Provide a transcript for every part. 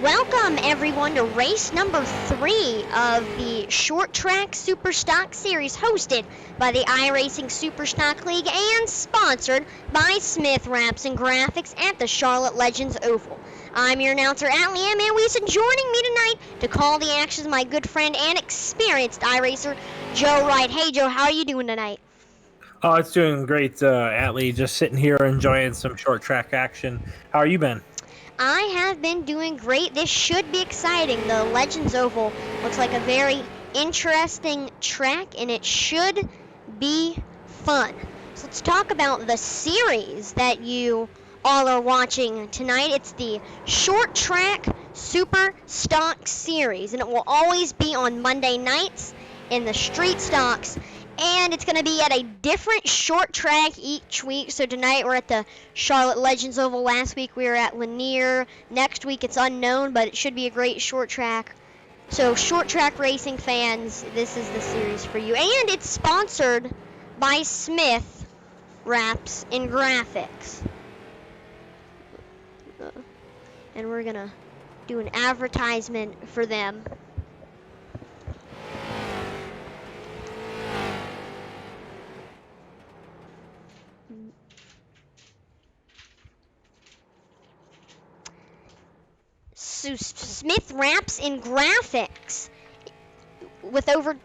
Welcome everyone to race number 3 of the Short Track Super Stock Series hosted by the iRacing Super Stock League and sponsored by Smith Wraps and Graphics at the Charlotte Legends Oval. I'm your announcer, Allie M. and joining me tonight to call the action is my good friend and experienced iRacer, Joe Wright. Hey Joe, how are you doing tonight? Oh, it's doing great, Atlee. Just sitting here enjoying some short track action. How are you been? I have been doing great. This should be exciting. The Legends Oval looks like a very interesting track, and it should be fun. So let's talk about the series that you all are watching tonight. It's the Short Track Super Stock Series, and it will always be on Monday nights in the street stocks. And it's going to be at a different short track each week. So tonight we're at the Charlotte Legends Oval. Last week we were at Lanier. Next week it's unknown, but it should be a great short track. So short track racing fans, this is the series for you. And it's sponsored by Smith Wraps and Graphics. And we're going to do an advertisement for them. Smith Wraps and Graphics with over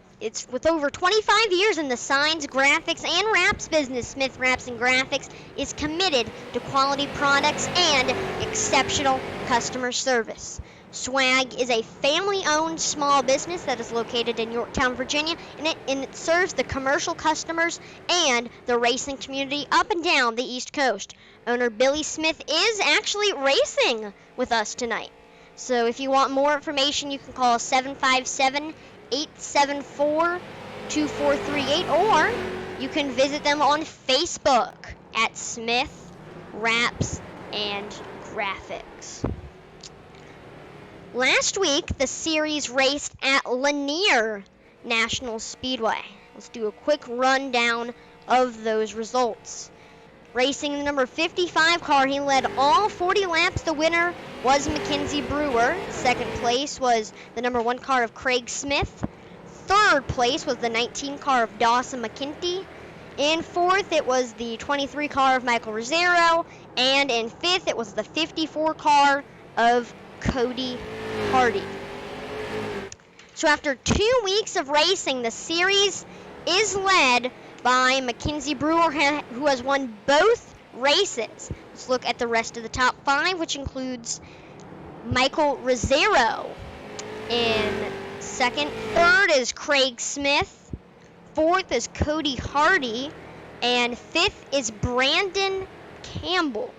25 years in the signs, graphics, and wraps business. Smith Wraps and Graphics is committed to quality products and exceptional customer service. Swag is a family-owned small business that is located in Yorktown, Virginia, and it serves the commercial customers and the racing community up and down the East Coast. Owner Billy Smith is actually racing with us tonight. So if you want more information, you can call 757-874-2438, or you can visit them on Facebook at Smith Wraps and Graphics. Last week, the series raced at Lanier National Speedway. Let's do a quick rundown of those results. Racing the number 55 car, he led all 40 laps. The winner was Mackenzie Brewer. Second place was the number 1 car of Craig Smith. Third place was the 19 car of Dawson McKinty. In fourth, it was the 23 car of Michael Rosero. And in fifth, it was the 54 car of Cody Hardy. So after 2 weeks of racing, the series is led by Mackenzie Brewer, who has won both races. Let's look at the rest of the top 5, which includes Michael Rosero in second. Third is Craig Smith. Fourth is Cody Hardy. And fifth is Brandon Campbell.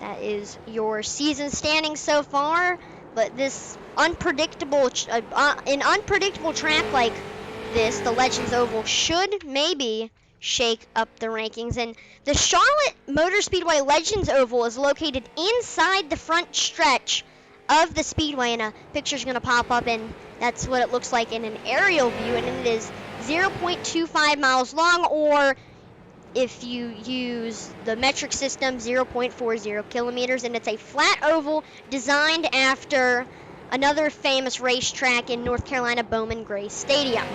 That is your season standing so far. But this unpredictable track like this, the Legends Oval, should maybe shake up the rankings. And the Charlotte Motor Speedway Legends Oval is located inside the front stretch of the Speedway, and a picture's going to pop up, and that's what it looks like in an aerial view, and it is 0.25 miles long, or if you use the metric system, 0.40 kilometers, and it's a flat oval designed after another famous racetrack in North Carolina, Bowman Gray Stadium.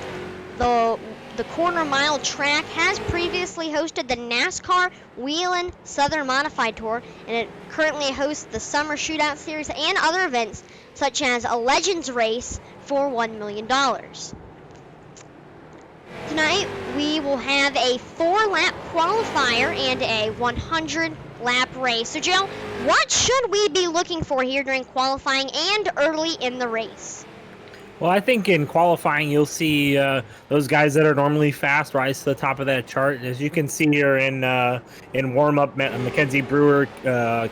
The quarter mile track has previously hosted the NASCAR Whelen Southern Modified Tour, and it currently hosts the Summer Shootout Series and other events such as a Legends race for $1 million. Tonight we will have a 4-lap qualifier and a 100-lap race. So Joe, what should we be looking for here during qualifying and early in the race? Well, I think in qualifying you'll see those guys that are normally fast rise to the top of that chart. As you can see here in warm-up, Mackenzie Brewer,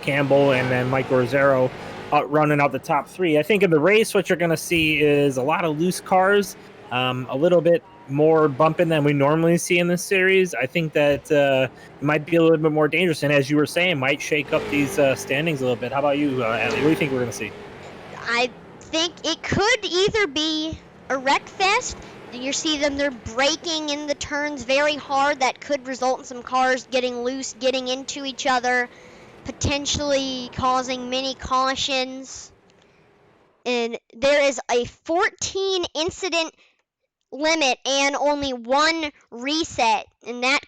Campbell, and then Michael Rosero running out the top 3. I think in the race what you're going to see is a lot of loose cars, a little bit more bumping than we normally see in this series. I think that it might be a little bit more dangerous, and as you were saying, might shake up these standings a little bit. How about you, Allie? What do you think we're going to see? I think it could either be a wreck fest. You see them, they're braking in the turns very hard. That could result in some cars getting loose, getting into each other. potentially causing many cautions. And there is a 14 incident limit and only one reset, and that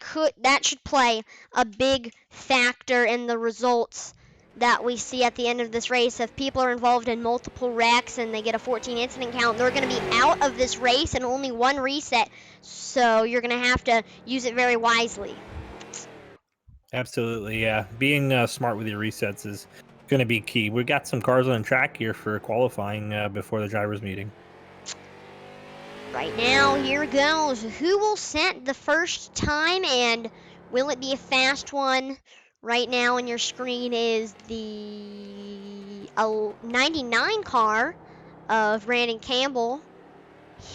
should play a big factor in the results that we see at the end of this race. If people are involved in multiple wrecks and they get a 14 incident count, they're going to be out of this race and only one reset, so you're going to have to use it very wisely. Absolutely, yeah. Being smart with your resets is going to be key. We got some cars on track here for qualifying before the drivers' meeting. Right now, here goes. Who will set the first time, and will it be a fast one? Right now on your screen is the 99 car of Brandon Campbell.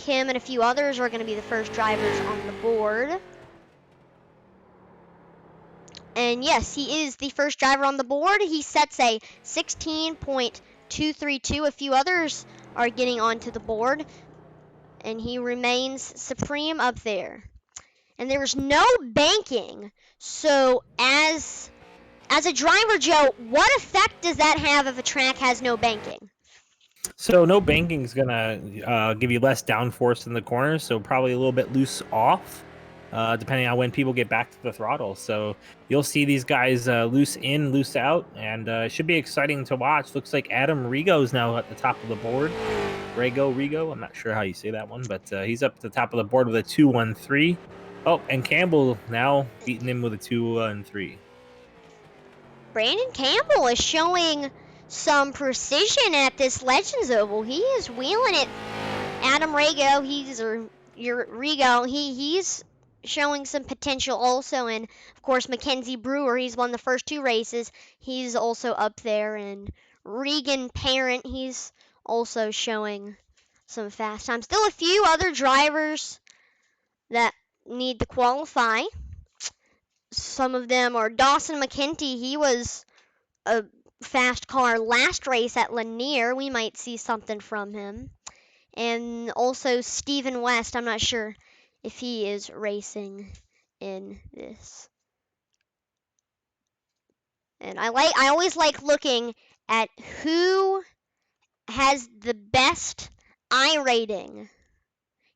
Him and a few others are going to be the first drivers on the board. And yes, he is the first driver on the board. He sets a 16.232. A few others are getting onto the board, and he remains supreme up there. And there's no banking. So as a driver, Joe, what effect does that have if a track has no banking? So no banking is gonna give you less downforce in the corners, so probably a little bit loose off, depending on when people get back to the throttle. So you'll see these guys loose in, loose out, and it should be exciting to watch. Looks like Adam Rigo is now at the top of the board. Rigo, I'm not sure how you say that one, but he's up at the top of the board with a 2-1-3. Oh, and Campbell now beating him with a 2-3. Brandon Campbell is showing some precision at this Legends Oval. He is wheeling it. Adam Rigo, he's showing some potential also. And of course, Mackenzie Brewer, he's won the first two races. He's also up there. And Regan Parent, he's also showing some fast times. Still a few other drivers that need to qualify. Some of them are Dawson McKenty. He was a fast car last race at Lanier. We might see something from him. And also Stephen West. I'm not sure if he is racing in this. And I always like looking at who has the best iRating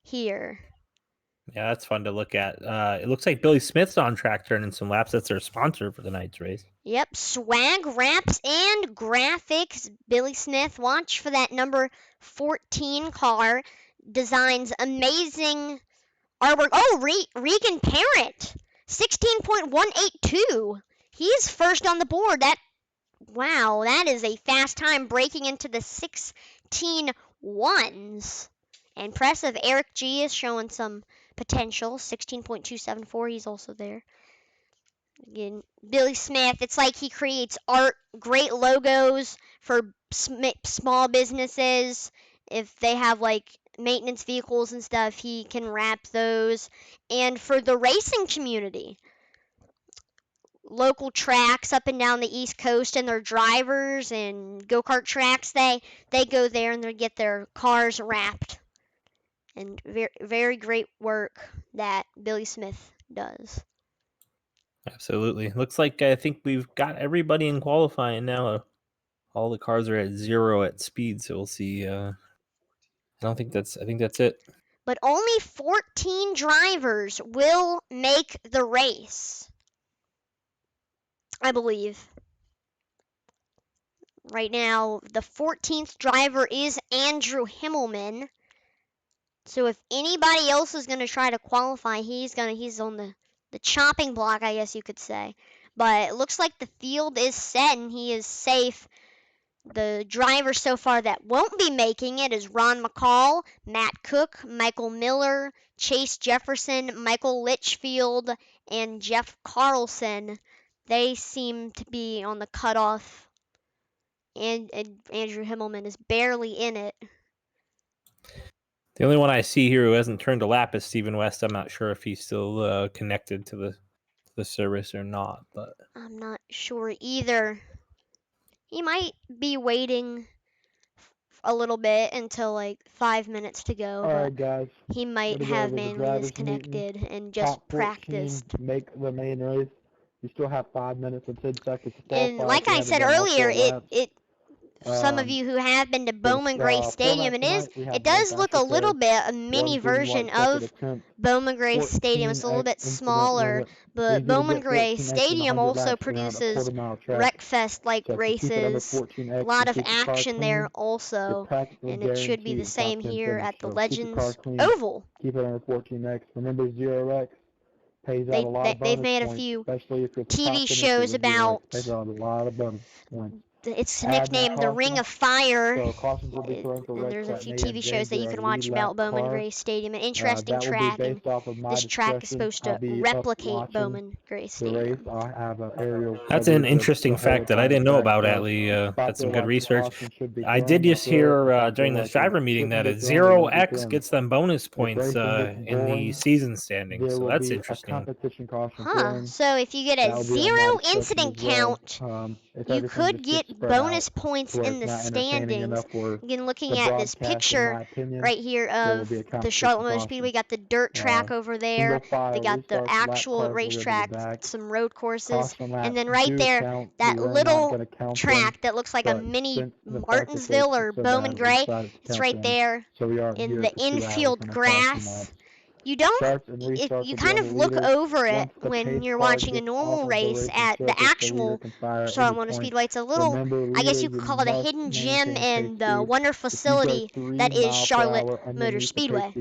here. Yeah, that's fun to look at. It looks like Billy Smith's on track turning some laps. That's their sponsor for the night's race. Yep, swag wraps and graphics. Billy Smith, watch for that number 14 car. Designs amazing artwork. Oh, Regan Parent, 16.182. He's first on the board. Wow, that is a fast time, breaking into the 16 ones. Impressive. Eric G is showing some potential. 16.274. He's also there. Again, Billy Smith, it's like he creates art, great logos for small businesses. If they have like maintenance vehicles and stuff, he can wrap those. And for the racing community, local tracks up and down the East Coast and their drivers and go-kart tracks, they go there and they get their cars wrapped. And very, very great work that Billy Smith does. Absolutely. Looks like I think we've got everybody in qualifying now. All the cars are at 0 at speed, so we'll see. I think that's it. But only 14 drivers will make the race, I believe. Right now, the 14th driver is Andrew Himmelman. So if anybody else is going to try to qualify, he's on the chopping block, I guess you could say. But it looks like the field is set and he is safe. The drivers so far that won't be making it is Ron McCall, Matt Cook, Michael Miller, Chase Jefferson, Michael Litchfield, and Jeff Carlson. They seem to be on the cutoff, and Andrew Himmelman is barely in it. The only one I see here who hasn't turned a lap is Stephen West. I'm not sure if he's still connected to the service or not, but I'm not sure either. He might be waiting a little bit until like 5 minutes to go. All right, guys. He might have manually disconnected and just Top 14 practiced. make the main race. You still have 5 minutes and 10 seconds to qualify. And like I said earlier, some of you who have been to Bowman Gray Stadium, it does look a little bit a mini version of Bowman Gray Stadium. It's a little bit smaller, but Bowman Gray Stadium also produces Wreckfest-like races. A lot of action there also, and it should be the same here at the Legends Oval. Keep it under 14X. Remember 0X pays out a lot of bonus They've made a points, few especially if you're TV shows about. Pays out a lot of bonus points. It's nicknamed the Ring of Fire, so cautions will be thrown for and there's a Rex few Patney TV shows that you and can watch lead about lap Bowman car. Gray Stadium. An interesting track, and this track is supposed to replicate Bowman Gray Stadium. That's an interesting fact that I didn't know about, Atlee. That's some good research. I did just hear during this driver meeting that a 0X gets them bonus points in the season standings, so that's interesting. Huh, so if you get a 0 incident count, you could get bonus points in the standings. Again, looking at this picture right here of the Charlotte Motor Speedway, got the dirt track over there. They got the actual racetrack, some road courses, and then right there, that little track that looks like a mini Martinsville or Bowman Gray. It's right there in the infield grass. You don't, if you kind of look over it when you're watching a normal race at the actual Charlotte Motor Speedway. It's a little, I guess you could call it a hidden gem in the wonder facility that is Charlotte Motor Speedway.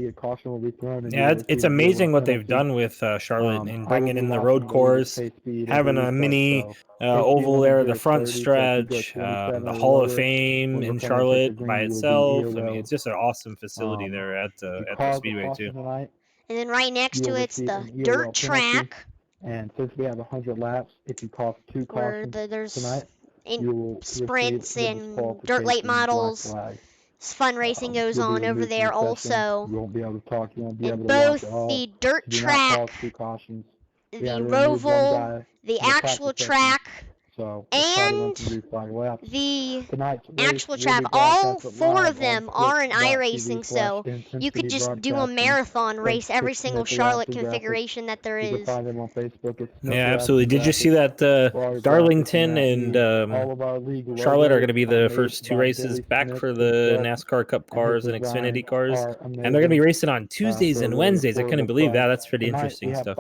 Yeah, it's amazing what they've done with Charlotte and bringing in the road course, having a mini oval there, the front stretch, the Hall of Fame in Charlotte by itself. I mean, it's just an awesome facility there at the Speedway too. And then right next to it's the dirt track. And since we have 100 laps, if you call 2 cautions there's tonight, sprints and dirt late models. Fun racing goes on over there also. You won't be able to talk. You won't be able to both watch the dirt track, the Roval, the actual track, and the actual track, all 4 of them are in iRacing, so you could just do a marathon race every single Charlotte configuration that there is. Yeah, absolutely. Did you see that Darlington and Charlotte are going to be the first 2 races back for the NASCAR Cup cars and Xfinity cars, and they're going to be racing on Tuesdays and Wednesdays. I couldn't believe that. That's pretty interesting stuff.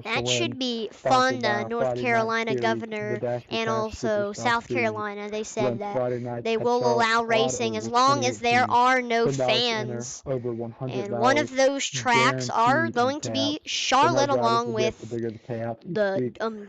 That should be fun. The North Carolina governor and also South Carolina, they said that they will allow racing as long as there are no fans. And one of those tracks are going to be Charlotte along with the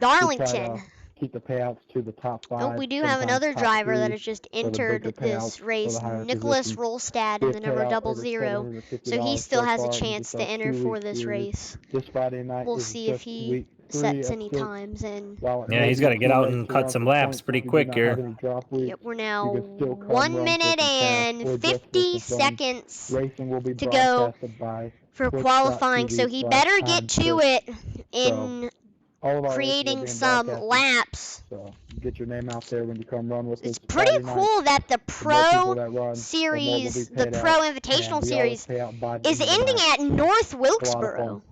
Darlington. Keep the payouts to the top 5. We do have another driver that has just entered this race, Nicholas Rolstad in the number 00. So he still has a chance to enter for this race. We'll see if he sets any times. And yeah, he's got to get out and cut some laps pretty quick here. Yep, we're now 1 minute and 50 seconds to go for qualifying. So he better get to it in creating some laps. So get your name out there when you come run with us. It's pretty cool that the Pro Series, the Pro Invitational Series, is ending at North Wilkesboro.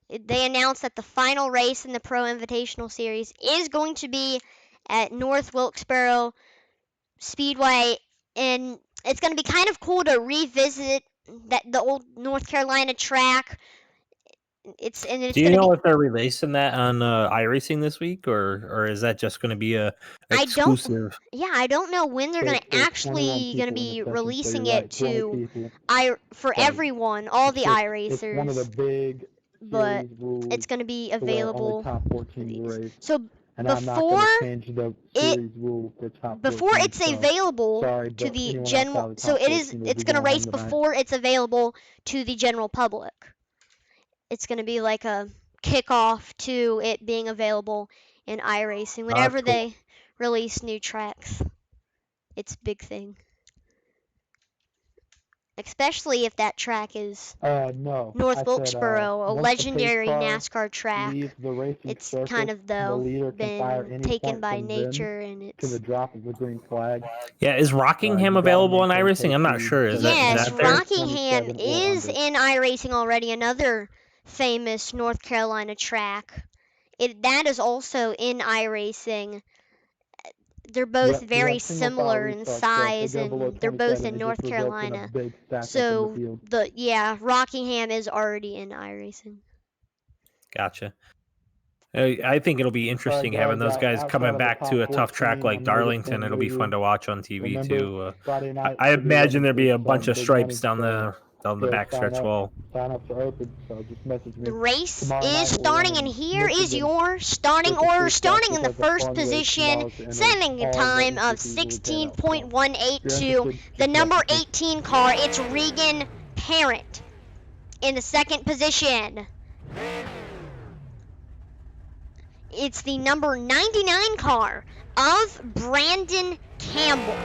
They announced that the final race in the Pro Invitational Series is going to be at North Wilkesboro Speedway, and it's going to be kind of cool to revisit the old North Carolina track. Do you know if they're releasing that on iRacing this week, or is that just going to be a exclusive? I don't know when they're going to be releasing it for everyone, all the iRacers. But it's going to be available. So before it's available to the general, so it's going to race before it's available to the general public. It's going to be like a kickoff to it being available in iRacing whenever they release new tracks. It's a big thing. Especially if that track is North Wilkesboro, a legendary NASCAR track. It's kind of, though, been taken by nature, and it's... Yeah, is Rockingham available in iRacing? I'm not sure. Is yes, that there? Rockingham is in iRacing already, another famous North Carolina track. That is also in iRacing. They're both Yep, very have single file similar in restart, so if they size, go below and they're both 27, in it just North results in a Carolina. big stack up in the So field. Rockingham is already in iRacing. Gotcha. I think it'll be interesting having those guys coming back to a tough track like Darlington. It'll be fun to watch on TV Remember, too. Friday night, I for the imagine there'll be a 11th, bunch of big stripes money, down the go back sign stretch up. wall. Sign-ups are open, so just message me. The race Tomorrow is night, we're starting, running and here is Michigan your starting with the order. street stock Starting in the because a first fun race position, tomorrow to enter setting a all the time of institutes we can out. So, if 16.182. you're interested, The just number message me. 18 car, it's Regan Parent in the second position. It's the number 99 car of Brandon Campbell.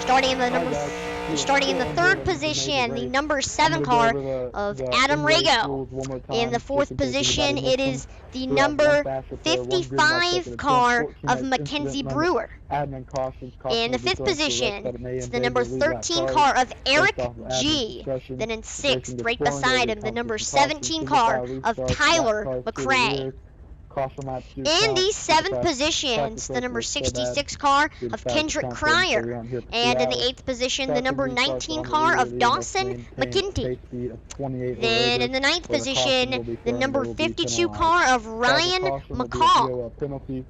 Starting in the third position, the number 7 car of Adam Rago. In the fourth position, it is the number 55 car of Mackenzie Brewer. In the fifth position, it's the number 13 car of Eric G. Then in sixth, right beside him, the number 17 car of Tyler McRae. In the seventh position, it's the number 66 car of Kendrick Cryer. And in the eighth position, the number 19 car of Dawson McGinty. Then in the ninth position, the number 52 car of Ryan McCall.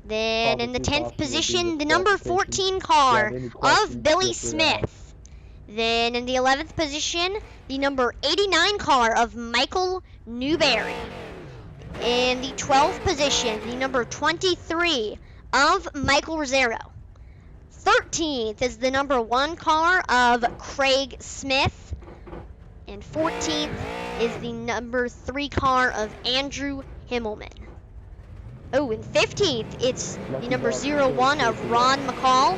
Then in the 10th position, the number 14 car of Billy Smith. Then in the 11th position, the number 89 car of Michael Newberry. In the 12th position, the number 23 of Michael Rosero. 13th is the number 1 car of Craig Smith. And 14th is the number 3 car of Andrew Himmelman. Oh, and 15th, it's the number 01 of Ron McCall.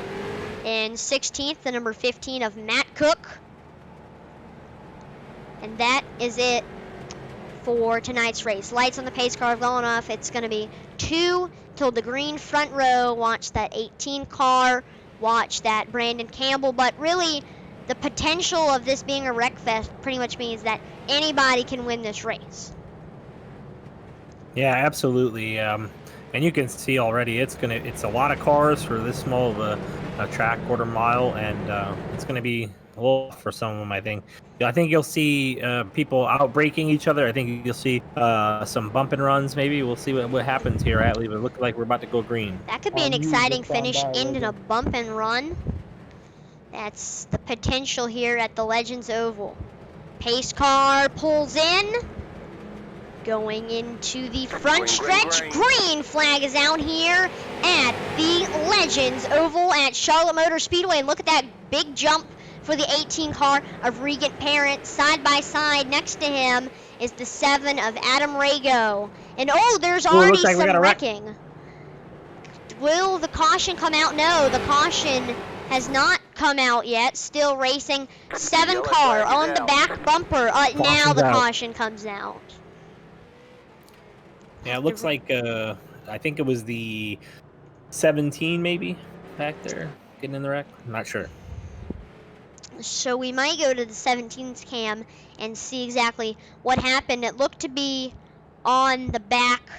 And 16th, the number 15 of Matt Cook. And that is it for tonight's race. Lights on the pace car have gone off. It's going to be 2 till the green front row. Watch that 18 car. Watch that Brandon Campbell. But really, the potential of this being a wreck fest pretty much means that anybody can win this race. Yeah, absolutely. And you can see already it's a lot of cars for this small of a track, quarter mile, and it's gonna be a little for some of them. I think you'll see people out braking each other. I think you'll see some bump and runs. Maybe we'll see what happens here at Lee. But it looks like we're about to go green. That could be an exciting finish in a bump and run. That's the potential here at the Legends Oval. Pace car pulls in. Going into the front stretch. Green flag is out here at the Legends Oval at Charlotte Motor Speedway. And look at that big jump for the 18 car of Regan Parent. Side by side next to him is the 7 of Adam Rago. And there's already some wrecking. Will the caution come out? No, the caution has not come out yet. Still racing. 7 car on the back bumper. Now the caution comes out. Yeah, it looks like I think it was the 17 maybe back there getting in the wreck. I'm not sure. So we might go to the 17th cam and see exactly what happened. It looked to be on the back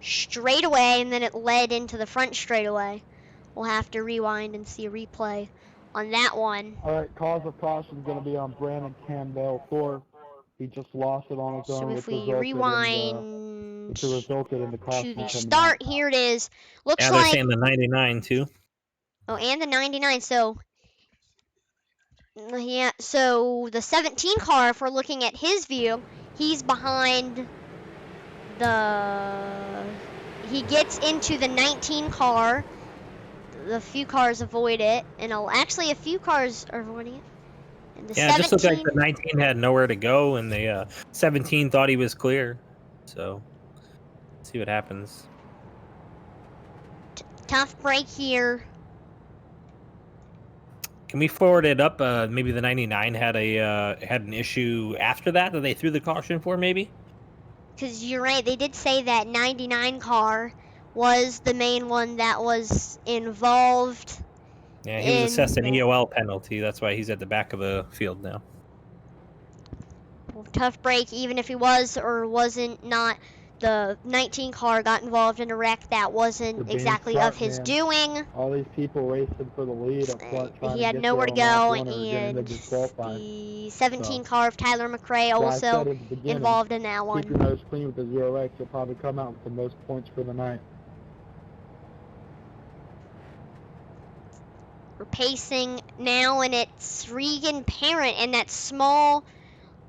straightaway, and then it led into the front straightaway. We'll have to rewind and see a replay on that one. All right, cause of caution is going to be on Brandon Campbell. He just lost it on his own. So if we rewind to the start, here it is. Looks like they're saying the 99 too. Oh, and the 99. So yeah, so the 17 car, if we're looking at his view, he's behind he gets into the 19 car. The few cars avoid it, and actually a few cars are avoiding it. And the 17, it just looked like the 19 had nowhere to go, and the 17 thought he was clear. So, let's see what happens. Tough break here. Can we forward it up? Maybe the 99 had an issue after that they threw the caution for, maybe? Because you're right, they did say that 99 car was the main one that was involved. Yeah, he was assessed an EOL penalty. That's why he's at the back of the field now. We'll tough break, even if he was or wasn't not. The 19 car got involved in a wreck that You're wasn't being exactly smart, of his man. doing. All these people racing for the lead up front, trying He to had get nowhere there to on lap go, 1 or getting and into disqualified. the 17 So, car of Tyler McRae as I also said at the beginning, involved in that keep your one. nose clean with the 0X. You'll probably come out with the most points for the night. We're pacing now, and it's Regan Parent and that small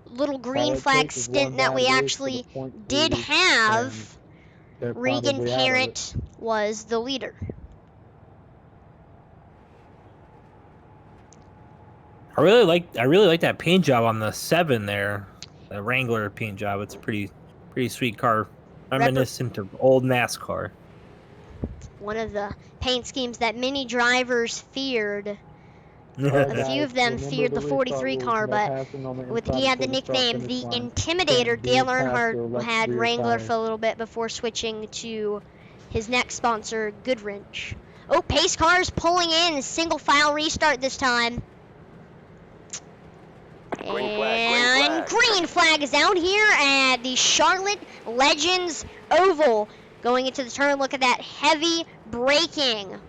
little green All it flag takes is one stint that we bad race for the actually point did series, and have. they're Regan probably out of it. Parent was the leader. I really like that paint job on the 7 there. The Wrangler paint job. It's a pretty sweet car. Reminiscent of old NASCAR. One of the paint schemes that many drivers feared. Alright, A guys, few of them remember feared the the restart 43 rules. car, No but passing on the he inside had the before the nickname start-finish the line. Intimidator. Can't Dale be past Earnhardt your left had rear Wrangler tires. for a little bit before switching to his next sponsor, Goodwrench. Oh, pace cars pulling in. Single file restart this time. And green flag is out here at the Charlotte Legends Oval. Going into the turn, look at that heavy braking.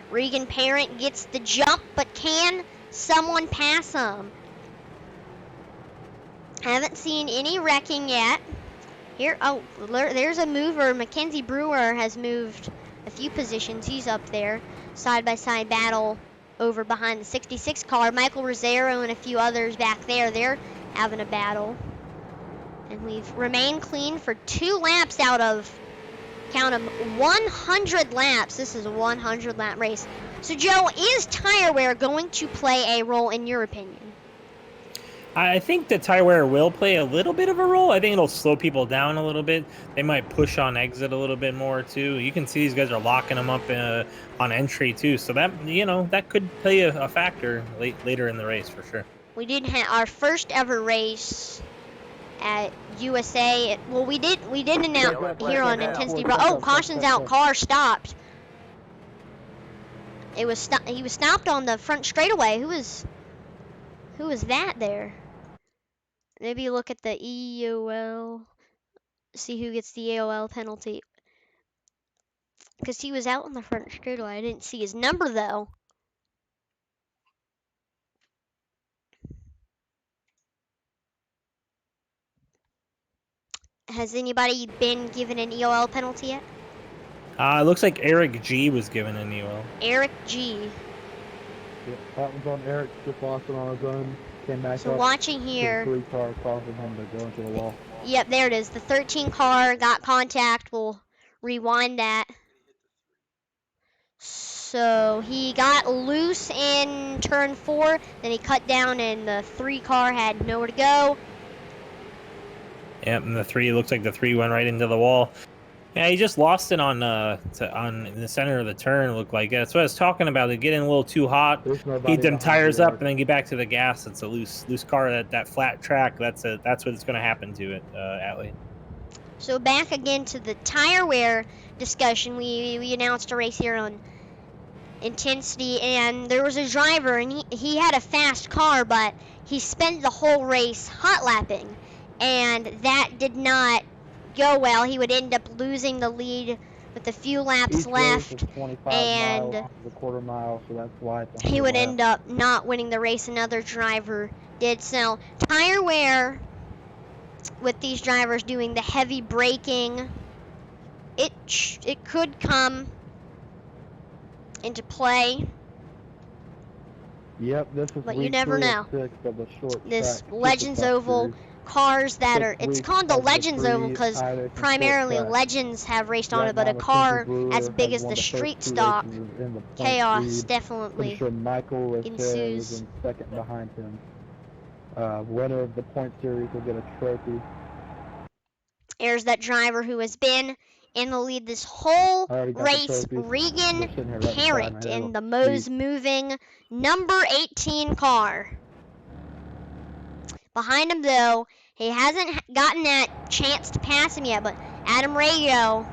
Regan Parent gets the jump, but can someone pass him? Haven't seen any wrecking yet. Here, oh, there's a mover. Mackenzie Brewer has moved a few positions. He's up there. Side-by-side battle over behind the 66 car. Michael Rosero and a few others back there. They're having a battle. And we've remained clean for 2 laps out of, count them, 100 laps. This is a 100 lap race. So Joe, is tire wear going to play a role in your opinion? I think the tire wear will play a little bit of a role. I think it'll slow people down a little bit. They might push on exit a little bit more too. You can see these guys are locking them up on entry too. So that that could play a factor later in the race for sure. We did have our first ever race at USA. Well, we did announce here on Intensity. Oh, caution's out. Car stopped. He was stopped on the front straightaway. Who was that there? Maybe look at the EOL. See who gets the AOL penalty. Because he was out on the front straightaway. I didn't see his number though. Has anybody been given an EOL penalty yet? It looks like Eric G was given an EOL. Eric G. Yeah, that one's on Eric. Just lost it on his own. Came back So up. watching here. 3 car causing him to go into the wall. Yep, there it is. The 13 car got contact. We'll rewind that. So he got loose in turn 4, then he cut down and the 3 car had nowhere to go. Yep, and the 3 looks like the 3 went right into the wall. Yeah, he just lost it on in the center of the turn. Looked like that's what I was talking about. They get in a little too hot, heat them tires up, and then get back to the gas. It's a loose car. That flat track. That's what it's going to happen to it, Atlee. So back again to the tire wear discussion. We announced a race here on Intensity, and there was a driver, and he had a fast car, but he spent the whole race hot lapping, and that did not go well. He would end up losing the lead with a few laps left, and miles, the quarter mile, so that's why it's he would end up not winning the race. Another driver did. So tire wear with these drivers doing the heavy braking, it could come into play. Yep, this is but you week never 3 know. of 6 of the short This track Legends Superstock Oval series. cars that are, it's 6 called the weeks of Legends Oval free because iRacing primarily short track. legends have raced on Right it, but now, a car Mackenzie Brewer as big has as won the first street 2 stock races in the point chaos lead. definitely Pretty sure Michael Rosero ensues. is in second behind him. Winner of the point series will get a trophy. There's that driver who has been in the lead this whole race, Regan Parent, in the most moving number 18 car. Behind him, though, he hasn't gotten that chance to pass him yet, but Adam Rayo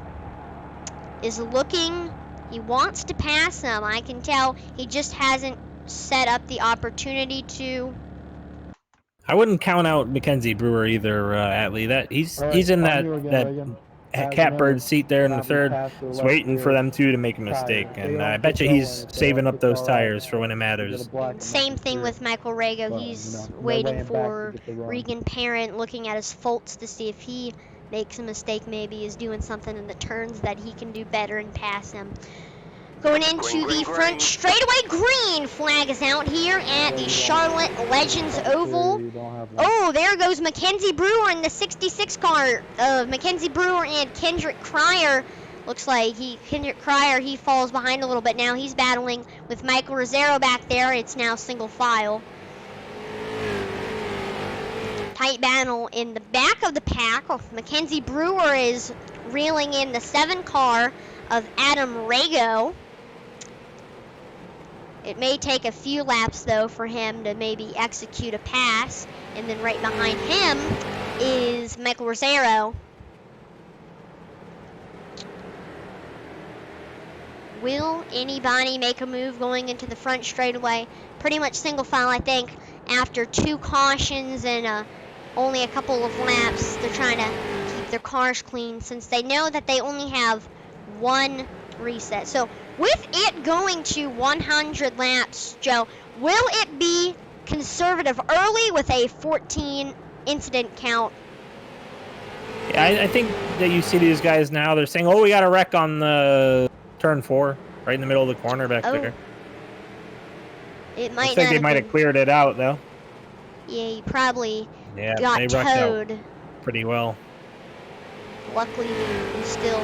is looking. He wants to pass him. I can tell he just hasn't set up the opportunity to. I wouldn't count out Mackenzie Brewer either, Atlee. That he's All right, in on you again, Reagan. As catbird noted, seat there in the now we third, pass the just left waiting for rear them two to make a mistake. tires. They And I don't bet get you he's going if they saving don't up get those far out. tires for when it You get a matters. black and Same that's thing clear. with Michael Rago. But, He's no waiting laying back for to get the run. Regan Parent, looking at his faults to see if he makes a mistake, maybe is doing something in the turns that he can do better and pass him. Going into the front straightaway, green flag is out here at the Charlotte Legends Oval. You don't have one. Oh, there goes Mackenzie Brewer in the 66 car of Mackenzie Brewer and Kendrick Cryer. Looks like Kendrick Cryer, he falls behind a little bit now. He's battling with Michael Rosero back there. It's now single file. Tight battle in the back of the pack. Mackenzie Brewer is reeling in the 7 car of Adam Rago. It may take a few laps, though, for him to maybe execute a pass. And then right behind him is Michael Rosero. Will anybody make a move going into the front straightaway? Pretty much single file, I think. After 2 cautions and only a couple of laps, they're trying to keep their cars clean since they know that they only have 1 reset. So with it going to 100 laps, Joe, will it be conservative early with a 14 incident count? Yeah, I think that you see these guys now. They're saying, "Oh, we got a wreck on the turn 4, right in the middle of the corner back there." It might Looks like they might have cleared it out though. Yeah, he probably Yeah, got they wrecked towed. out pretty well. Luckily, we still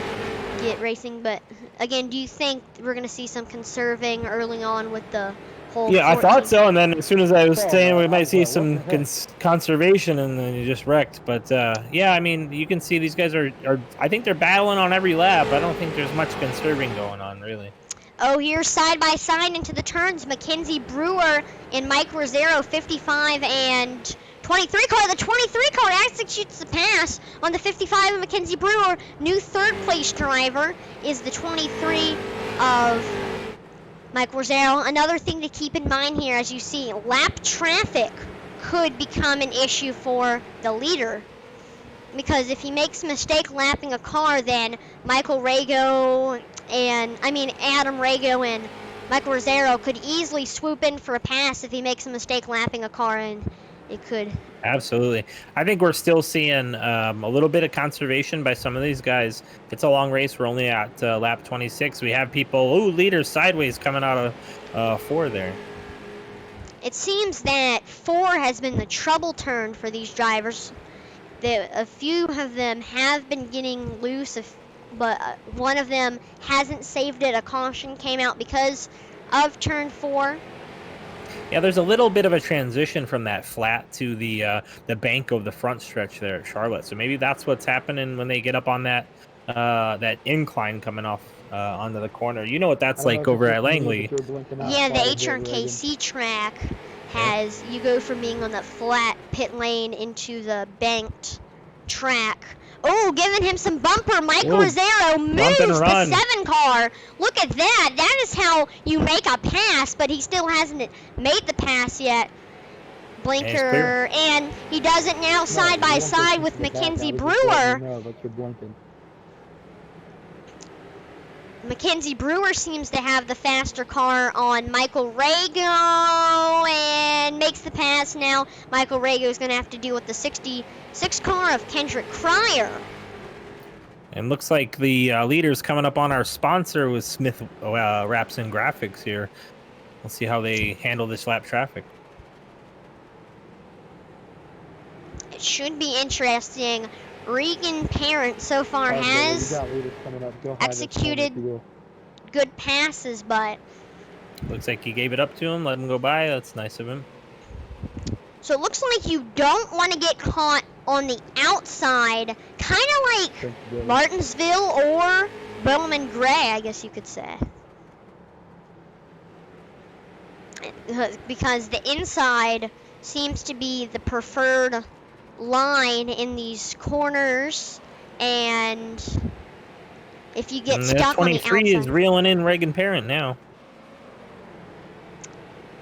get racing. But again, do you think we're going to see some conserving early on with the whole? Yeah, 14? I thought so, and then as soon as I was saying we might see what some the heck? conservation, and then you just wrecked. But yeah, I mean, you can see these guys are. I think they're battling on every lap. I don't think there's much conserving going on, really. Oh, here's side by side into the turns. Mackenzie Brewer and Mike Rosero, 55 and 23 car. The 23 car executes the pass on the 55 of Mackenzie Brewer. New 3rd place driver is the 23 of Mike Rosero. Another thing to keep in mind here, as you see, lap traffic could become an issue for the leader. Because if he makes a mistake lapping a car, then Adam Rago and Michael Rosero could easily swoop in for a pass if he makes a mistake lapping a car, and it could. Absolutely. I think we're still seeing a little bit of conservation by some of these guys. It's a long race. We're only at lap 26. We have people, leaders sideways coming out of 4 there. It seems that 4 has been the trouble turn for these drivers. A few of them have been getting loose, but one of them hasn't saved it. A caution came out because of turn 4. Yeah, there's a little bit of a transition from that flat to the bank of the front stretch there at Charlotte. So maybe that's what's happening when they get up on that that incline coming off onto the corner. You know what that's like over at Langley. Yeah, the HRKC track has, you go from being on the flat pit lane into the banked track. Oh, giving him some bumper. Michael Rosero moves the 7 car. Look at that. That is how you make a pass, but he still hasn't made the pass yet. Blinker, and he does it now side by side with Mackenzie Brewer. Mackenzie Brewer seems to have the faster car on Michael Rago and makes the pass now. Michael Rago is going to have to deal with the 66 car of Kendrick Cryer. And looks like the leader's coming up on our sponsor with Smith Wraps and Graphics here. We'll see how they handle this lap traffic. It should be interesting. Regan Parent so far has executed good passes, but looks like he gave it up to him, let him go by. That's nice of him. So it looks like you don't want to get caught on the outside, kind of like Martinsville or Bowman Gray, I guess you could say. Because the inside seems to be the preferred line in these corners, and if you get stuck on the outside. 23 is reeling in Regan Parent now.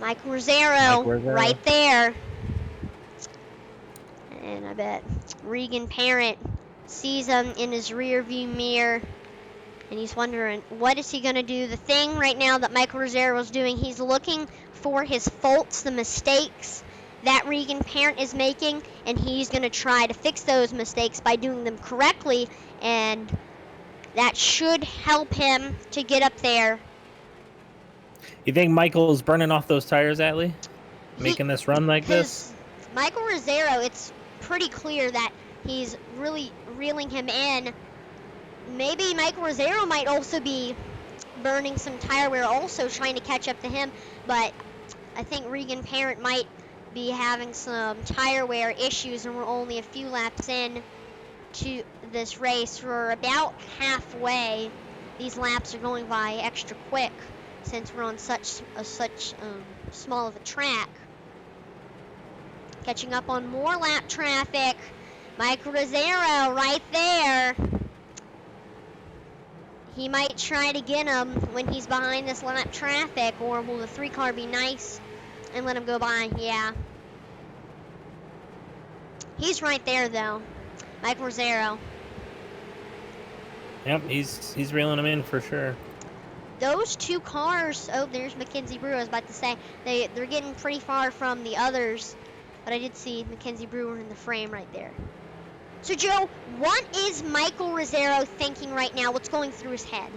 Mike Rosero right there. And I bet Regan Parent sees him in his rear view mirror. And he's wondering, what is he going to do? The thing right now that Michael Rosero is doing, he's looking for his faults, the mistakes that Regan Parent is making, and he's going to try to fix those mistakes by doing them correctly, and that should help him to get up there. You think Michael's burning off those tires, Atlee? Making this run like this? Michael Rosero, it's pretty clear that he's really reeling him in. Maybe Michael Rosero might also be burning some tire wear, also trying to catch up to him, but I think Regan Parent might be having some tire wear issues, and we're only a few laps in to this race. We're about halfway. These laps are going by extra quick since we're on such small of a track. Catching up on more lap traffic. Michael Rosero right there. He might try to get him when he's behind this lap traffic, or will the 3 car be nice and let him go by? Yeah. He's right there though, Michael Rosero. Yep, he's reeling him in for sure. Those 2 cars, oh, there's Mackenzie Brewer, I was about to say, they're getting pretty far from the others, but I did see Mackenzie Brewer in the frame right there. So, Joe, what is Michael Rosero thinking right now? What's going through his head?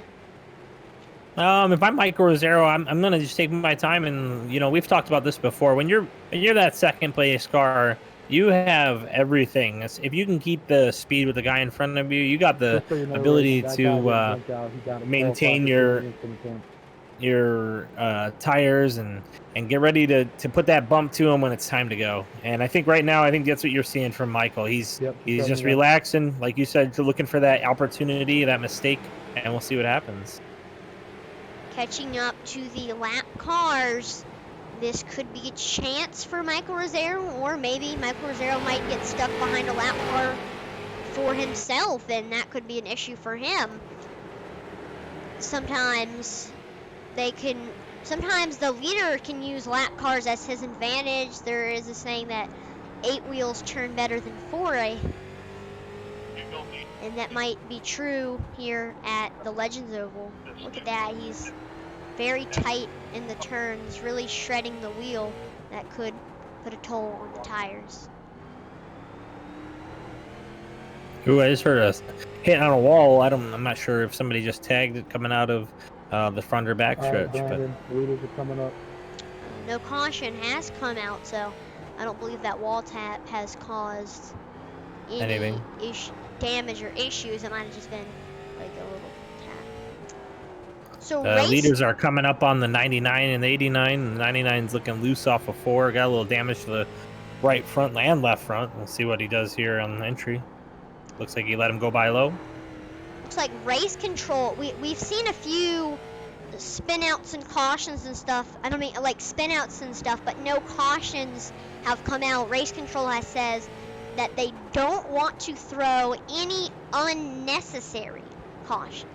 If I'm Michael Rosero, I'm gonna just take my time, and we've talked about this before. When you're that second place car, you have everything. If you can keep the speed with the guy in front of you, you got the ability to maintain your tires and get ready to put that bump to him when it's time to go. And I think right now, I think that's what you're seeing from Michael. He's just relaxing, like you said, looking for that opportunity, that mistake, and we'll see what happens. Catching up to the lap cars. This could be a chance for Michael Rosero, or maybe Michael Rosero might get stuck behind a lap car for himself, and that could be an issue for him. Sometimes the leader can use lap cars as his advantage. There is a saying that 8 wheels turn better than 4, and that might be true here at the Legends Oval. Look at that, he's very tight in the turns, really shredding the wheel. That could put a toll on the tires. Ooh, I just heard a hit on a wall. I'm not sure if somebody just tagged it coming out of the front or back stretch. Brandon, leaders are coming up. No caution has come out, so I don't believe that wall tap has caused any damage or issues. It might have just been like a little tap. So leaders are coming up on the 99 and the 89. The 99's looking loose off of 4. Got a little damage to the right front and left front. We'll see what he does here on the entry. Looks like he let him go by low. Looks like race control. We've seen a few spin outs and cautions and stuff. I don't mean like spin outs and stuff, but no cautions have come out. Race control has says that they don't want to throw any unnecessary caution.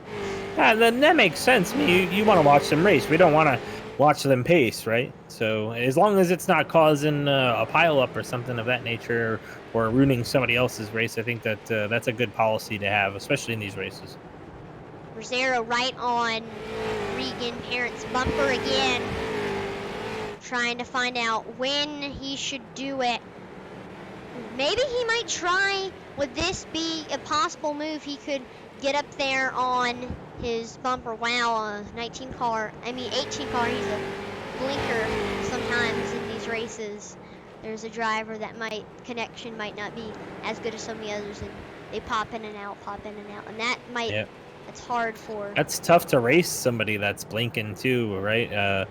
Then that makes sense. I mean, you want to watch them race. We don't want to watch them pace, right? So as long as it's not causing a pileup or something of that nature, or ruining somebody else's race, I think that that's a good policy to have, especially in these races. Rosero right on Regan Parent's bumper again, trying to find out when he should do it. Maybe he might try. Would this be a possible move? He could get up there on his bumper. Wow, 18 car, he's a blinker sometimes in these races. There's a driver that connection might not be as good as some of the others, and they pop in and out, and that might, that's hard for. That's tough to race somebody that's blinking too, right?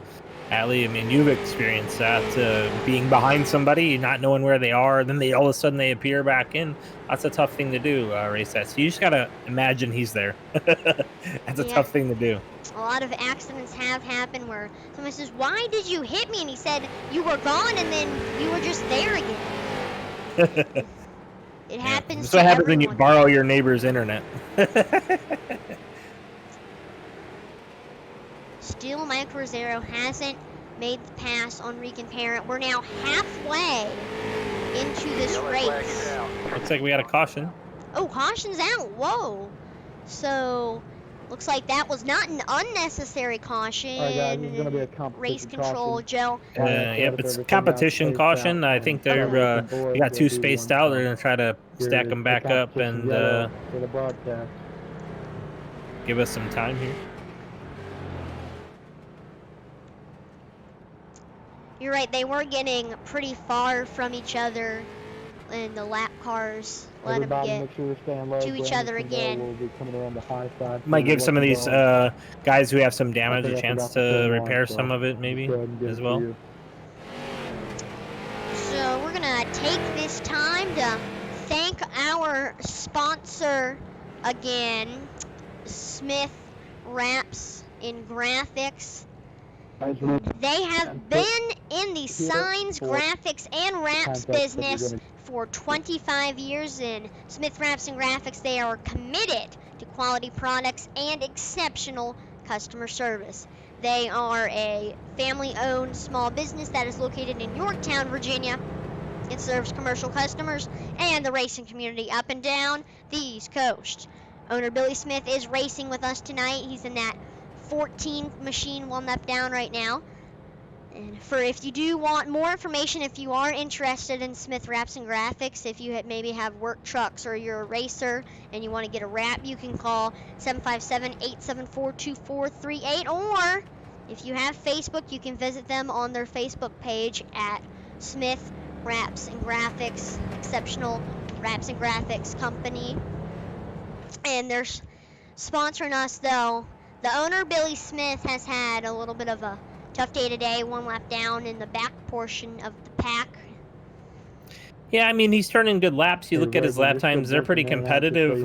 Atlee, I mean, you've experienced that, being behind somebody, not knowing where they are, then all of a sudden they appear back in. That's a tough thing to do, race that. So you just gotta imagine he's there. That's a tough thing to do. A lot of accidents have happened where someone says, "Why did you hit me?" And he said, "You were gone, and then you were just there again." It happens. That's what happens when you borrow your neighbor's internet. Still, Michael Rosero hasn't made the pass on Regan Parent. We're now halfway into this race. Looks like we got a caution. Oh, caution's out. Whoa. So, looks like that was not an unnecessary caution. All right, guys, this is gonna be a competition Race control, caution. Joe. Yep, it's competition caution. I think they're we got 2 spaced out. They're gonna try to stack them back up and for the broadcast. give us some time here. You're right, they were getting pretty far from each other in the lap cars. Let them get make sure you're staying low. to each other again. Will be coming around the high side. Might give some of these guys who have some damage a I chance forgot to to turn repair on, so some of it, maybe, go ahead and give as it well. to you. So we're gonna take this time to thank our sponsor again, Smith Wraps in Graphics. They have been in the signs, graphics, and wraps business for 25 years. In Smith Wraps and Graphics, they are committed to quality products and exceptional customer service. They are a family-owned small business that is located in Yorktown, Virginia. It serves commercial customers and the racing community up and down the East Coast. Owner Billy Smith is racing with us tonight. He's in that 14 machine, one lap down right now. And if you do want more information, if you are interested in Smith Wraps and Graphics, if you maybe have work trucks or you're a racer and you want to get a wrap, you can call 757-874-2438. Or if you have Facebook, you can visit them on their Facebook page at Smith Wraps and Graphics, Exceptional Wraps and Graphics Company. And they're sponsoring us, though. The owner, Billy Smith, has had a little bit of a tough day today, one lap down in the back portion of the pack. Yeah, I mean, he's turning good laps. You look at his lap times; they're pretty competitive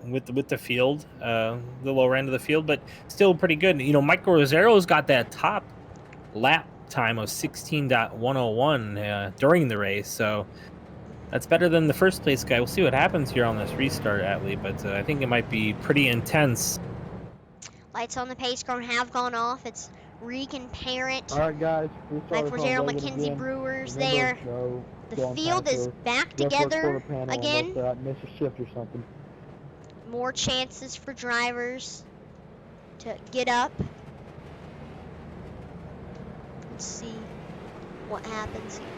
with the field, the lower end of the field, but still pretty good. You know, Michael Rosero's got that top lap time of 16.101 during the race, so that's better than the first place guy. We'll see what happens here on this restart, Atlee, but I think it might be pretty intense. Lights on the pace car have gone off. It's Reek and Parent. All right, guys. Mike Rosero, Mackenzie Brewers there. The field is back together again. Miss a shift or something. More chances for drivers to get up. Let's see what happens here.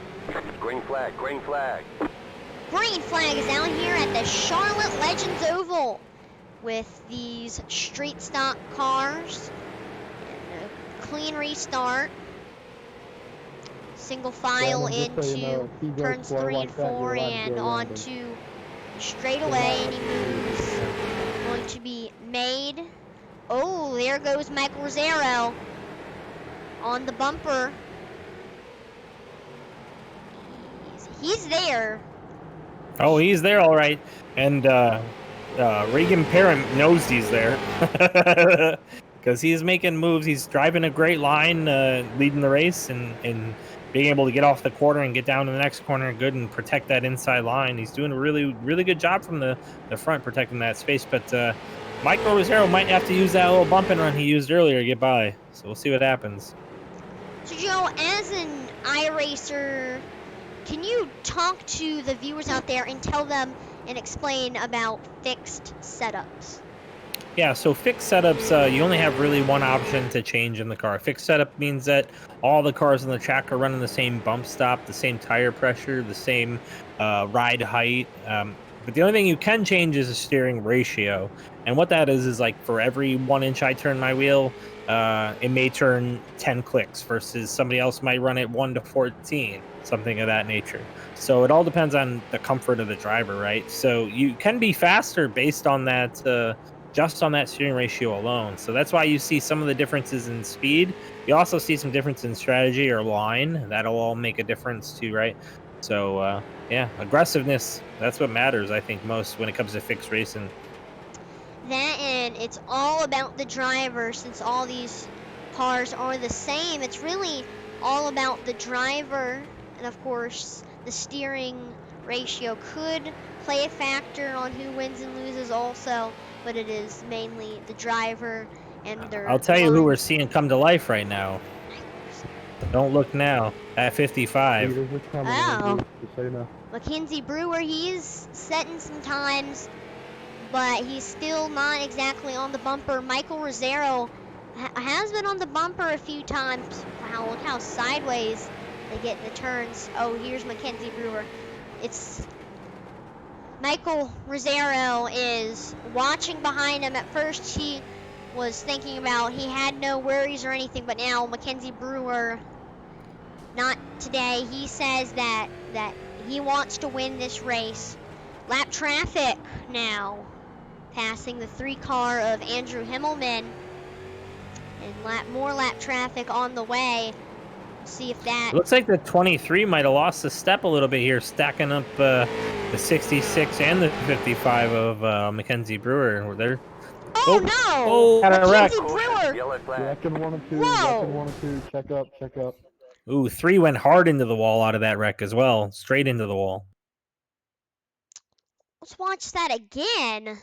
Green flag, green flag. Green flag is out here at the Charlotte Legends Oval with these street stock cars. And a clean restart. Single file into turns 3 and 4 and onto straightaway. Any moves going to be made. Oh, there goes Michael Rosero on the bumper. He's there. Oh, he's there, all right. And Regan Parent knows he's there because he's making moves. He's driving a great line, leading the race, and being able to get off the corner and get down to the next corner good and protect that inside line. He's doing a really, really good job from the front protecting that space. But Michael Rosero might have to use that little bump and run he used earlier to get by. So we'll see what happens. So, Joe, as an iRacer, can you talk to the viewers out there and tell them and explain about fixed setups? Yeah, so fixed setups, you only have really one option to change in the car. Fixed setup means that all the cars on the track are running the same bump stop, the same tire pressure, the same ride height. But the only thing you can change is the steering ratio. And what that is like for every 1 inch I turn my wheel, it may turn 10 clicks versus somebody else might run it 1 to 14, something of that nature. So it all depends on the comfort of the driver, right? So you can be faster based on that, just on that steering ratio alone. So that's why you see some of the differences in speed. You also see some difference in strategy or line. That'll all make a difference too, right? So yeah, aggressiveness, that's what matters, I think, most when it comes to fixed racing. That, and it's all about the driver. Since all these cars are the same, it's really all about the driver. And of course, the steering ratio could play a factor on who wins and loses also, but it is mainly the driver and their... I'll tell you who we're seeing come to life right now. Don't look now. At 55. Leaders are coming in, Oh. dude, just so you know. Mackenzie Brewer, he's setting some times, but he's still not exactly on the bumper. Michael Rosero has been on the bumper a few times. Wow, look how sideways they get in the turns. Oh, here's Mackenzie Brewer. It's Michael Rosero is watching behind him. At first, he was thinking about he had no worries or anything, but now Mackenzie Brewer, not today. He says that he wants to win this race. Lap traffic now, passing the 3 car of Andrew Himmelman, and more lap traffic on the way. See if that. Looks like the 23 might have lost a step a little bit here, stacking up the 66 and the 55 of Mackenzie Brewer. They're Oh no! Oh, had a wreck. Mackenzie Brewer. Yellow flag. Wrecking 1 and 2, Whoa. wrecking 1 and 2, check up, check up. Ooh, 3 went hard into the wall out of that wreck as well, straight into the wall. Let's watch that again.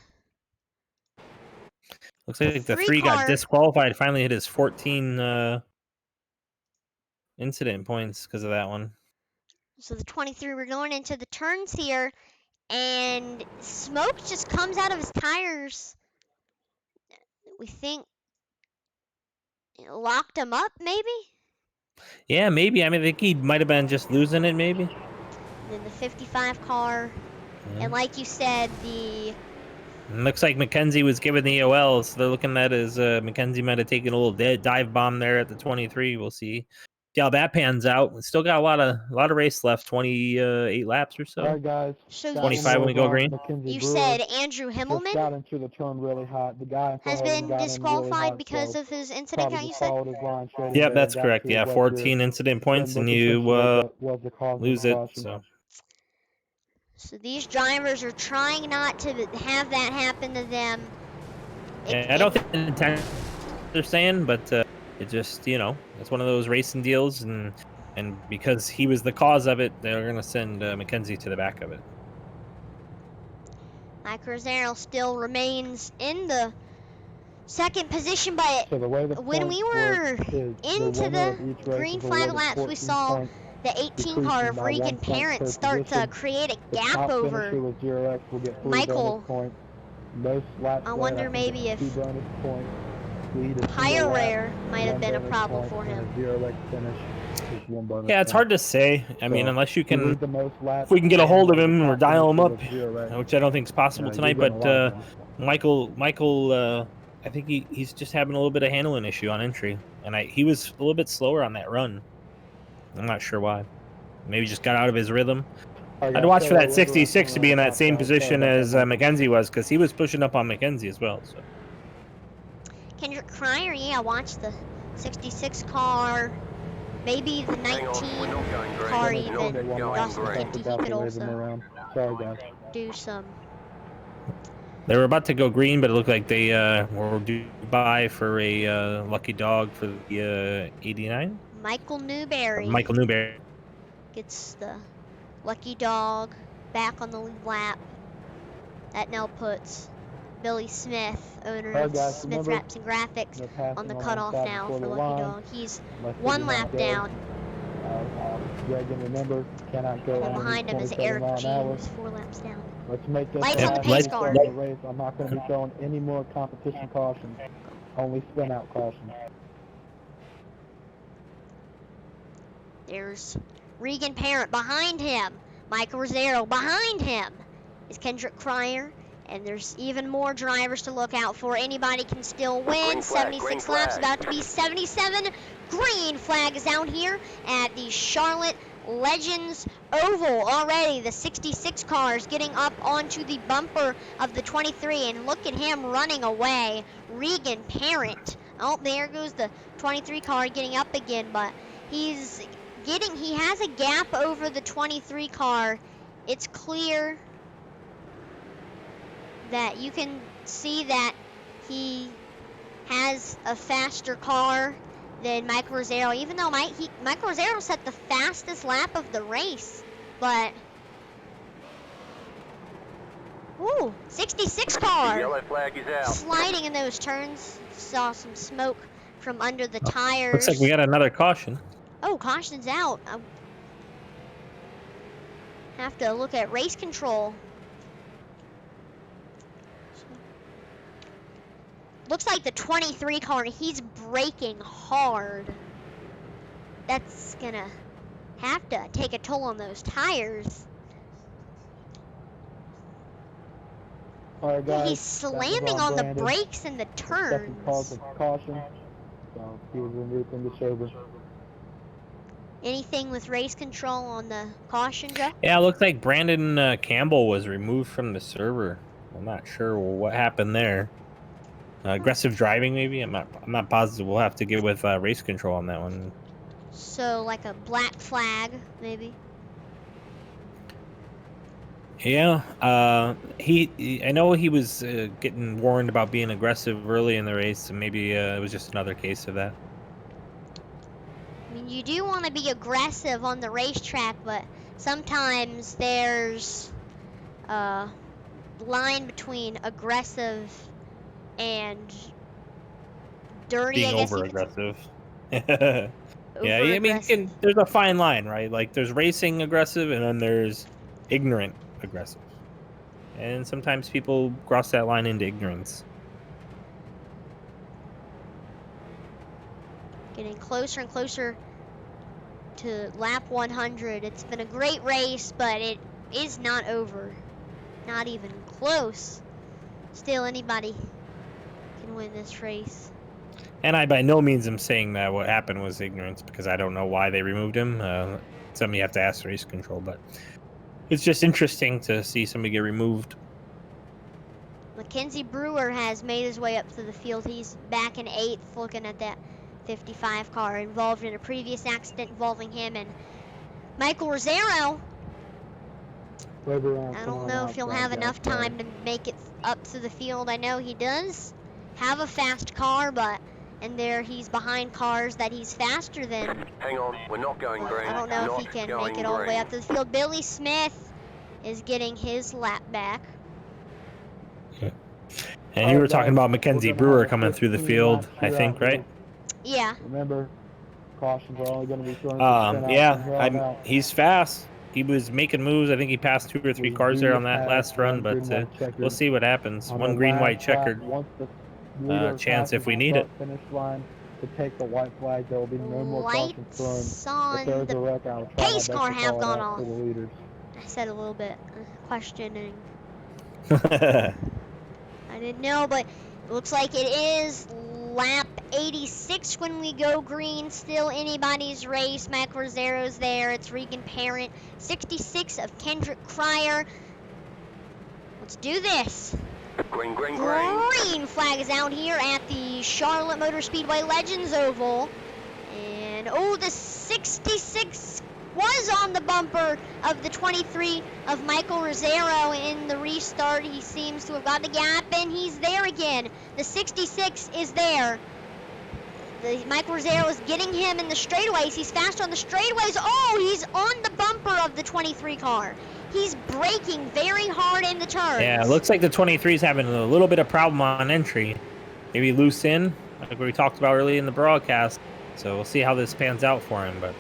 Looks like the 3 3 car. got disqualified. Finally hit his 14 incident points because of that one. So the 23, we're going into the turns here, and smoke just comes out of his tires. We think it locked him up, maybe? Yeah, maybe. I mean, I think he might have been just losing it, maybe. And then the 55 car, and like you said, the Looks like Mackenzie was given the EOL, so they're looking at as Mackenzie might have taken a little dive bomb there at the 23. We'll see how that pans out. We still got a lot of race left, 28 laps or so. All right, guys. So 25 when we go green. Mackenzie you Brewer said Andrew just Himmelman got into the turn really hot. The guy in front has of him been got in really disqualified hot, because so of his incident, probably how you just said? followed his line straight Yep, ahead that's and got correct. into Yeah, his left 14 rear. incident points, Didn't and look you essentially was the cause of lose the it. caution. So So these drivers are trying not to have that happen to them. yeah, I don't think they're saying, but it just, you know, it's one of those racing deals, and because he was the cause of it, they're gonna send Mackenzie to the back of it. Mike Rosero still remains in the second position, but So the way the when we points were work is into winner the of each race green is flag awarded laps, we 14 saw points, the 18 decreasing car of by Regan 1 point Parent per start to position. create a The gap top over finisher with 0x will get 3 Michael. bonus points. Most laps I led, wonder think maybe it's if 2 bonus points. Lead is tire single lap, wear might have 1 been a bonus problem point, for and him. a 0x finish is 1 bonus Yeah, it's point. hard to say. I mean, So, unless you if you can, lead the most laps if we can get a and hold of the him or top dial him finisher up, with 0x, which I don't think is possible you're tonight. getting a But lot of bonus points. Michael, I think he's just having a little bit of handling issue on entry, and he was a little bit slower on that run. I'm not sure why. Maybe just got out of his rhythm. All right, I'd guys, watch so for that we're 66 to be in that same outside. Sorry position about as that, Michael. Mackenzie was, because he was pushing up on Mackenzie as well. So Kendrick Cryer, yeah, watch the 66 car, maybe the 19 We're not going green. car We're even. not going Gus green. McKenty, he Forgot could to wave them also around. Sorry, guys. do some. they were about to go green, but it looked like they were due by for a lucky dog for the 89. Michael Newberry Michael Newberry. gets the lucky dog back on the lead lap. That now puts Billy Smith, owner All right, of guys, Smith remember, Wraps and Graphics, they're passing on the on cutoff outside now before for the Lucky line. Dog. He's Unless they 1 do not lap go. down, Reagan, remember, cannot go and under behind him is 27 Eric mile an hour. James, 4 laps down. Let's make this Lights the on the last pace restart car. of the race. I'm not going to be throwing any more competition cautions, only spin out cautions. There's Regan Parent behind him. Michael Rosero behind him is Kendrick Cryer. And there's even more drivers to look out for. Anybody can still win. Green flag, 76 green laps, flag. about to be 77. Green flag is out here at the Charlotte Legends Oval already. The 66 cars getting up onto the bumper of the 23. And look at him running away. Regan Parent. Oh, there goes the 23 car getting up again. But he has a gap over the 23 car. It's clear that you can see that he has a faster car than Michael Rosero, even though Michael Rosero set the fastest lap of the race. But, ooh, 66 car Yellow flag is out. sliding in those turns. Saw some smoke from under the tires. Looks like we got another caution. Oh, caution's out. I have to look at race control. Looks like the 23 car, he's braking hard. That's gonna have to take a toll on those tires. All right, Yeah, guys. he's slamming on the brakes in the Second cause turns. of caution. So he was removed from the server. Anything with race control on the caution, Joe? Yeah, it looks like Brandon Campbell was removed from the server. I'm not sure what happened there. Aggressive driving, maybe. I'm not positive. We'll have to get with race control on that one. So like a black flag, maybe. Yeah, I know he was getting warned about being aggressive early in the race, and maybe it was just another case of that. I mean, you do want to be aggressive on the racetrack, but sometimes there's a line between aggressive and dirty, Being I guess over you could say. aggressive. Yeah, I mean, Over-aggressive. there's a fine line, right? Like, there's racing aggressive, and then there's ignorant aggressive. And sometimes people cross that line into ignorance. Getting closer and closer to lap 100. It's been a great race, but it is not over. Not even close. Still, anybody can win this race. And I by no means am saying that what happened was ignorance, because I don't know why they removed him. Something you have to ask race control, but it's just interesting to see somebody get removed. Mackenzie Brewer has made his way up to the field. He's back in 8th, looking at that 55 car, involved in a previous accident involving him and Michael Rosero. I don't know if he'll have enough time to make it up to the field. I know he does have a fast car, and there he's behind cars that he's faster than. Hang on, we're not going green. I don't know if he Not can going make it all the way green. up to the field. Billy Smith is getting his lap back. And you were talking about Mackenzie Brewer coming through the field, I think, right? Yeah. Remember, cautions are only going to be thrown. Yeah, he's fast. He was making moves. I think he passed 2 or 3 cars there on that last run, but we'll see what happens. One green, white checkered chance if we need it. Finish line to take the white flag. There will be no more cautions thrown. Lights on If there's the a wreck, I will try my pace best car to have call it gone out off. to the leaders. I said a little bit questioning. I didn't know, but it looks like it is lap 86 when we go green. Still anybody's race. Mac Rosero's there. It's Regan Parent. 66 of Kendrick Cryer. Let's do this. Green, green, green. Green flag is out here at the Charlotte Motor Speedway Legends Oval. And oh, the 66 was on the bumper of the 23 of Michael Rosero in the restart. He seems to have got the gap, and he's there again. The 66 is there. Michael Rosero is getting him in the straightaways. He's fast on the straightaways. Oh, he's on the bumper of the 23 car. He's braking very hard in the turns. Yeah, it looks like the 23's having a little bit of problem on entry. Maybe loose in, like we talked about early in the broadcast. So we'll see how this pans out for him. But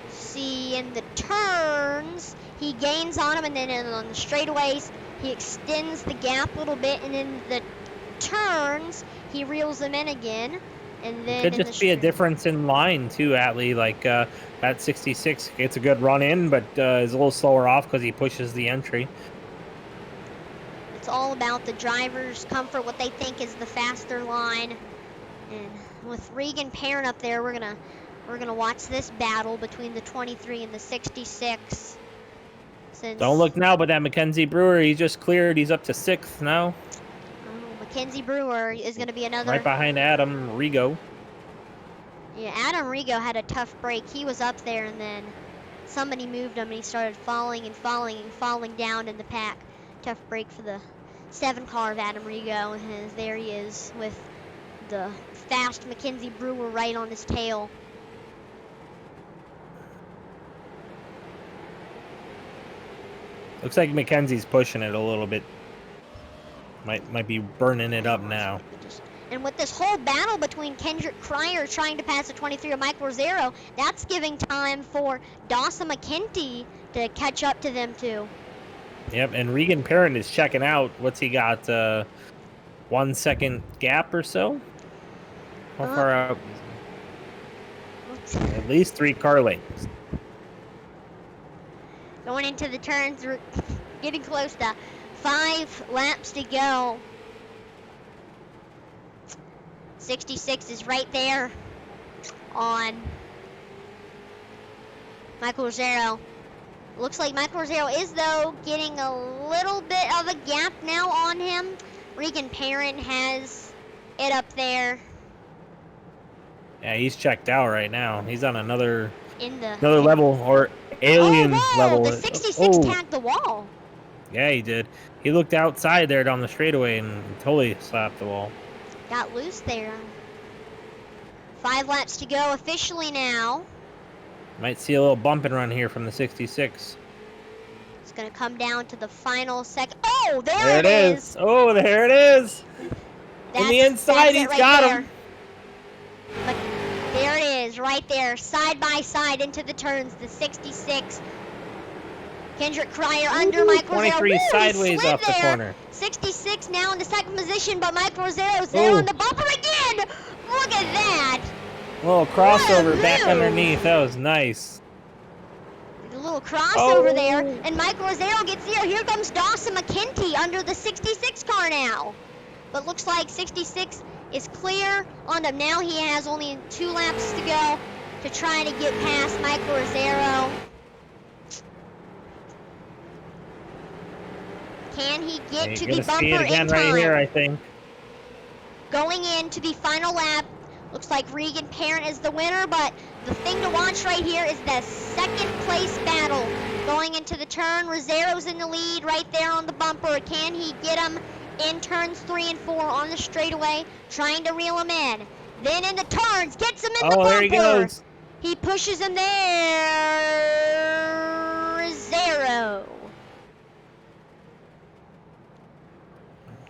see, in the turns, he gains on him, and then on the straightaways, he extends the gap a little bit, and in the turns, he reels them in again. And then could just be a difference in line too, Atlee. Like that 66 gets a good run in, but is a little slower off because he pushes the entry. It's all about the driver's comfort, what they think is the faster line. And with Regan Parent up there, we're gonna watch this battle between the 23 and the 66. Don't look now, but that Mackenzie Brewer, he just cleared. He's up to 6th now. Mackenzie Brewer is going to be another. Right behind Adam Rigo. Yeah, Adam Rigo had a tough break. He was up there, and then somebody moved him, and he started falling and falling and falling down in the pack. Tough break for the 7 car of Adam Rigo, and there he is with the fast Mackenzie Brewer right on his tail. Looks like Mackenzie's pushing it a little bit. Might be burning it up now. And with this whole battle between Kendrick Cryer trying to pass the 23 of Mike Rosero, that's giving time for Dawson McKenty to catch up to them too. Yep, and Regan Parent is checking out. What's he got? 1 second gap or so? How far out? At least 3 car lengths. Going into the turns, we're getting close to 5 laps to go. 66 is right there on Michael Rosero. Looks like Michael Rosero is, though, getting a little bit of a gap now on him. Regan Parent has it up there. Yeah, he's checked out right now. He's on another In level or alien level. The 66 Oh, tagged the wall. yeah, he did. He looked outside there down the straightaway and totally slapped the wall. Got loose there. 5 laps to go officially now. Might see a little bump and run here from the 66. It's going to come down to the final second. Oh, There it is. Oh, there it is. In the inside, he's got him. But there it is, right there, side by side into the turns. The 66. Kendrick Cryer under Mike Rosero. 23 sideways off the corner. 66 now in the second position, but Mike Rosero's there on the bumper again. Look at that. A little crossover back underneath. That was nice. A little crossover there, and Mike Rosero gets there. Here comes Dawson McKenty under the 66 car now. But looks like 66 is clear on him. Now he has only 2 laps to go to try to get past Mike Rosero. Can he get to the bumper in time? Right here, I think. Going into the final lap, looks like Regan Parent is the winner, but the thing to watch right here is the second place battle. Going into the turn, Rosero's in the lead right there on the bumper. Can he get him in turns 3 and 4 on the straightaway? Trying to reel him in. Then in the turns, gets him in the bumper. There he goes. He pushes him there. Rosero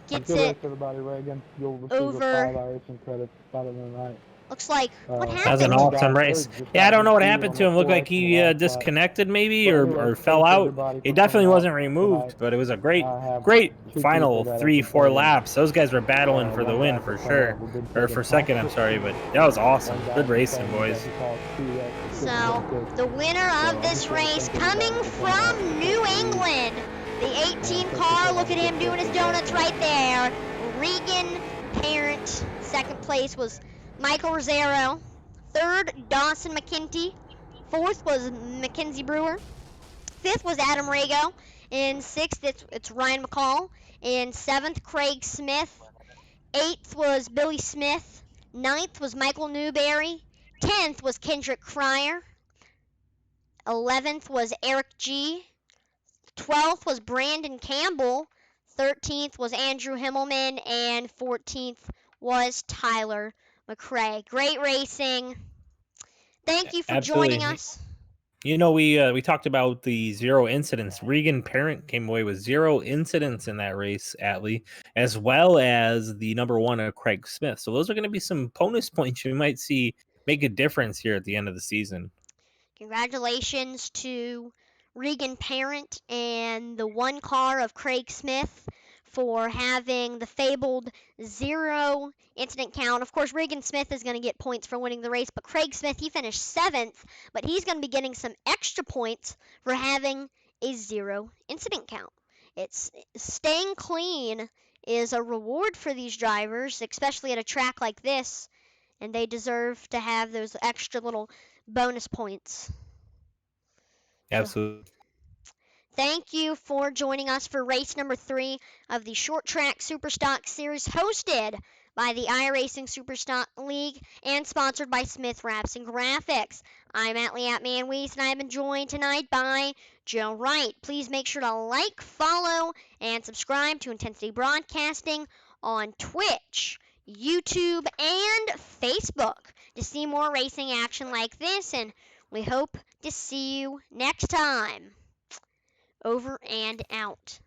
gets it everybody, Reagan. You'll receive over. 5 iRacing credits better than tonight. Looks like, what happened? That was an awesome race. Yeah, I don't know what happened to him. Looked like he disconnected maybe or fell out. It definitely wasn't removed, but it was a great final 3-4 laps. Those guys were battling for the win for sure. Or for second, I'm sorry, but that was awesome. Good racing, boys. So, the winner of this race coming from New England. The 18 car, look at him doing his donuts right there. Regan Parent. Second place was Michael Rosero. Third, Dawson McKenty. Fourth was Mackenzie Brewer. Fifth was Adam Rago. In sixth, it's Ryan McCall. In seventh, Craig Smith. Eighth was Billy Smith. Ninth was Michael Newberry. 10th was Kendrick Cryer. 11th was Eric G. 12th was Brandon Campbell. 13th was Andrew Himmelman. And 14th was Tyler McRae. Great racing. Thank you for joining us. You know, we talked about the 0 incidents. Regan Parent came away with 0 incidents in that race, Atlee, as well as the number 1 of Craig Smith. So those are going to be some bonus points you might see make a difference here at the end of the season. Congratulations to Regan Parent and the 1 car of Craig Smith for having the fabled 0 incident count. Of course, Regan Smith is going to get points for winning the race, but Craig Smith, he finished 7th, but he's going to be getting some extra points for having a 0 incident count. It's staying clean is a reward for these drivers, especially at a track like this, and they deserve to have those extra little bonus points. Absolutely. Thank you for joining us for race number 3 of the Short Track Superstock Series, hosted by the iRacing Superstock League and sponsored by Smith Wraps and Graphics. I'm Atlee Atman-Weiss, and I've been joined tonight by Joe Wright. Please make sure to like, follow, and subscribe to Intensity Broadcasting on Twitch, YouTube, and Facebook to see more racing action like this, and we hope to see you next time. Over and out.